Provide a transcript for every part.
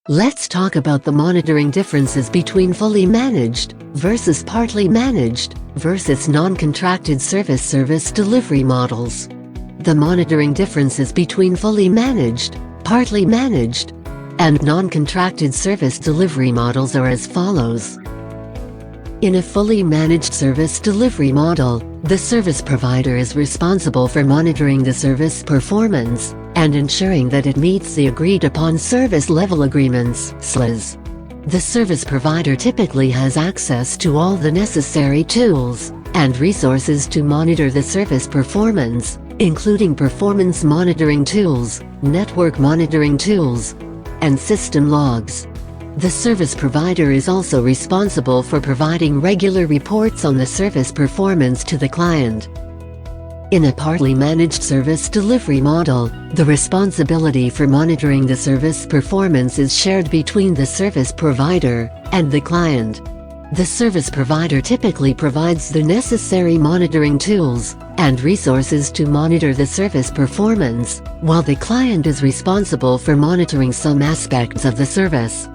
Let's talk about the monitoring differences between fully managed versus partly managed versus non-contracted service delivery models. The monitoring differences between fully managed, partly managed, and non-contracted service delivery models are as follows. In a fully managed service delivery model, the service provider is responsible for monitoring the service performance and ensuring that it meets the agreed-upon service level agreements (SLAs). The service provider typically has access to all the necessary tools and resources to monitor the service performance, including performance monitoring tools, network monitoring tools, and system logs. The service provider is also responsible for providing regular reports on the service performance to the client. In a partly managed service delivery model, the responsibility for monitoring the service performance is shared between the service provider and the client. The service provider typically provides the necessary monitoring tools and resources to monitor the service performance, while the client is responsible for monitoring some aspects of the service.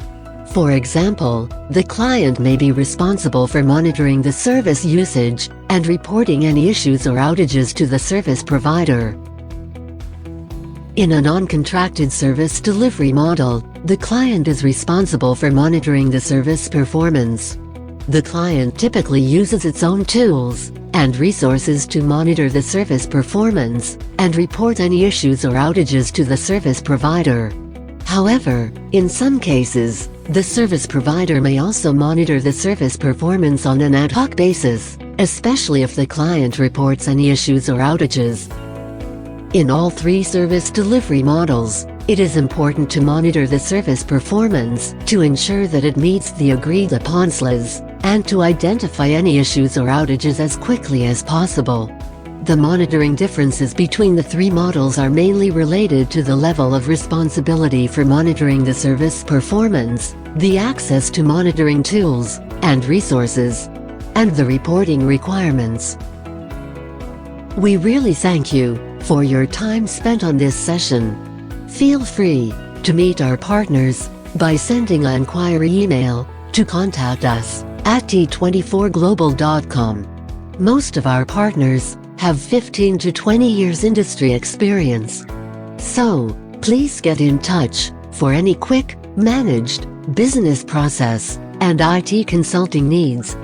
For example, the client may be responsible for monitoring the service usage and reporting any issues or outages to the service provider. In a non-contracted service delivery model, the client is responsible for monitoring the service performance. The client typically uses its own tools and resources to monitor the service performance and report any issues or outages to the service provider. However, in some cases, the service provider may also monitor the service performance on an ad hoc basis, especially if the client reports any issues or outages. In all three service delivery models, it is important to monitor the service performance to ensure that it meets the agreed-upon SLAs, and to identify any issues or outages as quickly as possible. The monitoring differences between the three models are mainly related to the level of responsibility for monitoring the service performance, the access to monitoring tools and resources, and the reporting requirements. We really thank you for your time spent on this session. Feel free to meet our partners by sending an inquiry email to contact us at t24global.com. Most of our partners have 15 to 20 years industry experience. So, please get in touch for any quick, managed, business process and IT consulting needs.